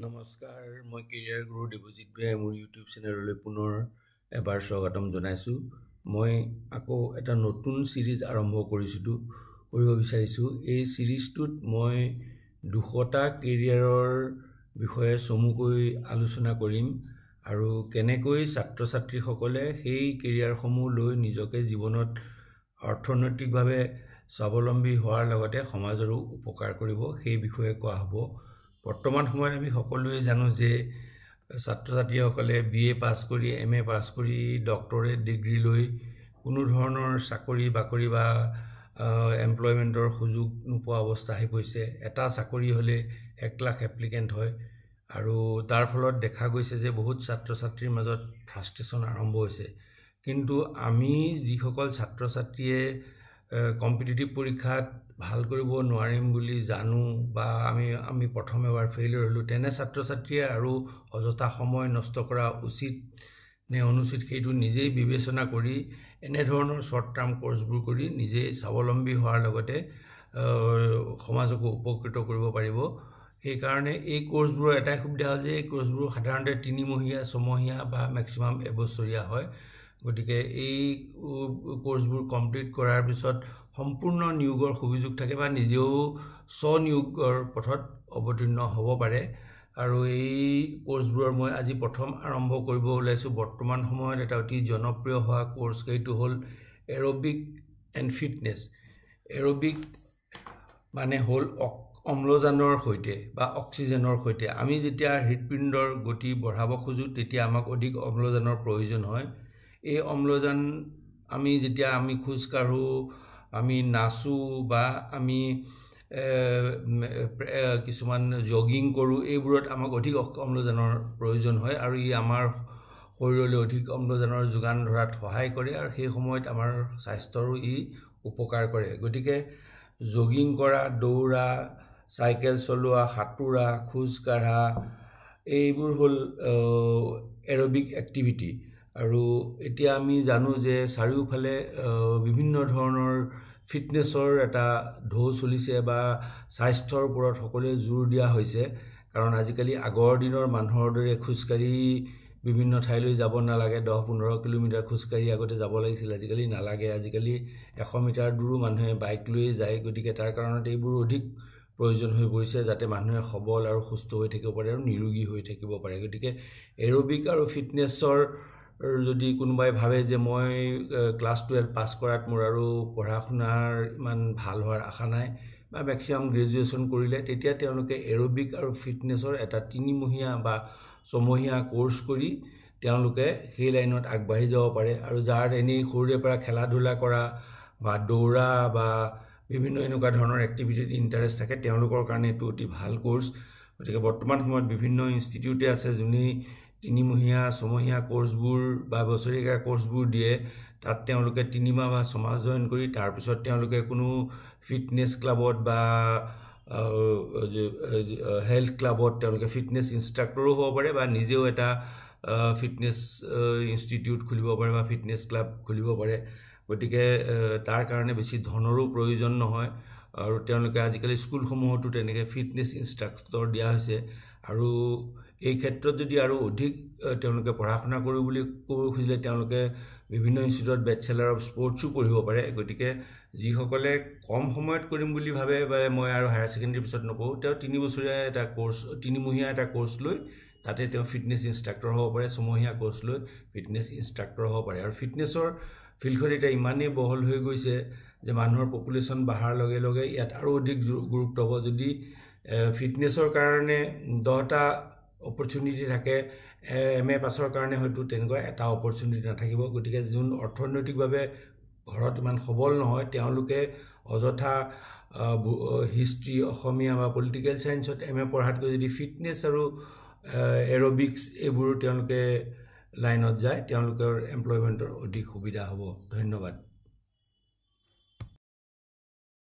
নমস্কাৰ, মই কেৰিয়াৰ গুৰু দেৱজিৎ ভাই মোৰ ইউটিউব চেনেললৈ পুনৰ এবাৰ স্বাগতম জনাইছোঁ। মই আকৌ এটা নতুন সিৰিজ আৰম্ভ কৰিব বিচাৰিছোঁ। এই সিৰিজটোত মই 200টা কেৰিয়াৰৰ বিষয়ে চমুকৈ আলোচনা কৰিম আৰু কেনেকৈ ছাত্ৰ-ছাত্ৰীসকলে সেই কেৰিয়াৰসমূহ লৈ নিজকে জীৱনত অৰ্থনৈতিকভাৱে স্বাৱলম্বী হোৱাৰ লগতে সমাজৰো উপকাৰ কৰিব সেই বিষয়ে কোৱা হ'ব। বৰ্তমান সময়ত আমি সকলোৱে জানো যে ছাত্ৰ-ছাত্ৰীসকলে BA পাছ কৰি MA পাছ কৰি ডক্টৰেট ডিগ্ৰী লৈ কোনো ধৰণৰ চাকৰি বাকৰি বা এমপ্লয়মেণ্টৰ সুযোগ নোপোৱা অৱস্থা হৈ পৰিছে। এটা চাকৰি হ'লে 1 লাখ এপ্লিকেণ্ট হয় আৰু তাৰ ফলত দেখা গৈছে যে বহুত ছাত্ৰ-ছাত্ৰীৰ মাজত ফ্ৰাষ্ট্ৰেশ্যন আৰম্ভ হৈছে। কিন্তু আমি যিসকল ছাত্ৰ-ছাত্ৰীয়ে কম্পিটিটিভ পৰীক্ষাত ভাল কৰিব নোৱাৰিম বুলি জানো বা আমি প্ৰথম এবাৰ ফেইলিয়ৰ হ'লোঁ, তেনে ছাত্ৰ-ছাত্ৰীয়ে আৰু অযথা সময় নষ্ট কৰা উচিত নে অনুচিত সেইটো নিজেই বিবেচনা কৰি এনেধৰণৰ শ্বৰ্ট টাৰ্ম কোৰ্চবোৰ কৰি নিজেই স্বাৱলম্বী হোৱাৰ লগতে সমাজকো উপকৃত কৰিব পাৰিব। সেইকাৰণে এই কোৰ্চবোৰৰ এটাই সুবিধা হ'ল যে এই কোৰ্চবোৰ সাধাৰণতে 3 মহীয়া 6 মহীয়া বা মেক্সিমাম এবছৰীয়া হয়। গতিকে এই কোৰ্চবোৰ কমপ্লিট কৰাৰ পিছত সম্পূৰ্ণ নিয়োগৰ সুযোগ থাকে বা নিজেও স্বনিয়োগৰ পথত অৱতীৰ্ণ হ'ব পাৰে। আৰু এই কোৰ্চবোৰৰ মই আজি প্ৰথম আৰম্ভ কৰিব ওলাইছোঁ। বৰ্তমান সময়ত এটা অতি জনপ্ৰিয় হোৱা কোৰ্চ সেইটো হ'ল এৰবিক এণ্ড ফিটনেছ। এৰবিক মানে হ'ল অম্লজানৰ সৈতে বা অক্সিজেনৰ সৈতে। আমি যেতিয়া হৃদপিণ্ডৰ গতি বঢ়াব খোজোঁ তেতিয়া আমাক অধিক অম্লজানৰ প্ৰয়োজন হয়। এই অম্লজান আমি যেতিয়া খোজ কাঢ়োঁ, আমি নাচোঁ বা আমি কিছুমান জগিং কৰোঁ, এইবোৰত আমাক অধিক অম্লজানৰ প্ৰয়োজন হয় আৰু ই আমাৰ শৰীৰলৈ অধিক অম্লজানৰ যোগান ধৰাত সহায় কৰে আৰু সেই সময়ত আমাৰ স্বাস্থ্যৰো ই উপকাৰ কৰে। গতিকে জগিং কৰা, দৌৰা, চাইকেল চলোৱা, সাঁতোৰা, খোজ কাঢ়া এইবোৰ হ'ল এৰবিক এক্টিভিটি। আৰু এতিয়া আমি জানো যে চাৰিওফালে বিভিন্ন ধৰণৰ ফিটনেছৰ এটা ঢৌ চলিছে বা স্বাস্থ্যৰ ওপৰত সকলোৱে জোৰ দিয়া হৈছে। কাৰণ আজিকালি আগৰ দিনৰ মানুহৰ দৰে খোজকাঢ়ি বিভিন্ন ঠাইলৈ যাব নালাগে। 10-15 কিলোমিটাৰ খোজকাঢ়ি আগতে যাব লাগিছিল, আজিকালি নালাগে। আজিকালি 100 মিটাৰ দূৰো মানুহে বাইক লৈয়ে যায়। গতিকে তাৰ কাৰণত এইবোৰ অধিক প্ৰয়োজন হৈ পৰিছে যাতে মানুহে সবল আৰু সুস্থ হৈ থাকিব পাৰে আৰু নিৰোগী হৈ থাকিব পাৰে। গতিকে এৰবিক আৰু ফিটনেছৰ যদি কোনোবাই ভাবে যে মই ক্লাছ 12 পাছ কৰাত মোৰ আৰু পঢ়া শুনাৰ ইমান ভাল হোৱাৰ আশা নাই বা মেক্সিমাম গ্ৰেজুৱেশ্যন কৰিলে, তেতিয়া তেওঁলোকে এৰবিক আৰু ফিটনেছৰ এটা 3 মহীয়া বা 6 মহীয়া কোৰ্চ কৰি তেওঁলোকে সেই লাইনত আগবাঢ়ি যাব পাৰে। আৰু যাৰ এনেই সৰুৰে পৰা খেলা ধূলা কৰা বা দৌৰা বা বিভিন্ন এনেকুৱা ধৰণৰ এক্টিভিটিত ইণ্টাৰেষ্ট থাকে তেওঁলোকৰ কাৰণে এইটো অতি ভাল কোৰ্চ। গতিকে বৰ্তমান সময়ত বিভিন্ন ইনষ্টিটিউটে আছে যোনে 3 মহীয়া 6 মহীয়া কোৰ্চবোৰ বা বছৰীয়া কোৰ্চবোৰ দিয়ে। তাত তেওঁলোকে 3 মাহ বা 6 মাহ জইন কৰি তাৰপিছত তেওঁলোকে কোনো ফিটনেছ ক্লাবত বা হেল্থ ক্লাবত তেওঁলোকে ফিটনেছ ইনষ্ট্ৰাক্টৰো হ'ব পাৰে বা নিজেও এটা ফিটনেছ ইনষ্টিটিউট খুলিব পাৰে বা ফিটনেছ ক্লাব খুলিব পাৰে। গতিকে তাৰ কাৰণে বেছি ধনৰো প্ৰয়োজন নহয় আৰু তেওঁলোকে আজিকালি স্কুলসমূহতো তেনেকৈ ফিটনেছ ইনষ্ট্ৰাক্টৰ দিয়া হৈছে। আৰু এই ক্ষেত্ৰত যদি আৰু অধিক তেওঁলোকে পঢ়া শুনা কৰিব খুজিলে তেওঁলোকে বিভিন্ন ইনষ্টিটিউটত বেচেলাৰ অফ স্পৰ্টছো পঢ়িব পাৰে। গতিকে যিসকলে কম সময়ত কৰিম বুলি ভাবে বা মই আৰু হায়াৰ ছেকেণ্ডেৰীৰ পিছত নপঢ়োঁ, তেওঁ 3 বছৰীয়া এটা কোৰ্চ 3 মহীয়া এটা কোৰ্চ লৈ তাতে তেওঁ ফিটনেছ ইনষ্ট্ৰাক্টৰ হ'ব পাৰে, 6 মহীয়া কোৰ্চ লৈ ফিটনেছ ইনষ্ট্ৰাক্টৰ হ'ব পাৰে। আৰু ফিটনেছৰ ফিল্ডখন এতিয়া ইমানেই বহল হৈ গৈছে যে মানুহৰ পপুলেশ্যন বঢ়াৰ লগে লগে ইয়াত আৰু অধিক গুৰুত্ব হ'ব। যদি ফিটনেছৰ কাৰণে 10টা অপৰচুনিটি থাকে, MA পাছৰ কাৰণে হয়তো তেনেকুৱা এটা অপৰচুনিটি নাথাকিব। গতিকে যোন অৰ্থনৈতিকভাৱে ঘৰত ইমান সবল নহয় তেওঁলোকে অযথা হিষ্ট্ৰী, অসমীয়া বা পলিটিকেল ছায়েন্সত MA পঢ়াতকৈ যদি ফিটনেছ আৰু এৰবিক্স এইবোৰ তেওঁলোকে লাইনত যায় তেওঁলোকৰ এমপ্লয়মেণ্টৰ অধিক সুবিধা হ'ব। ধন্যবাদ।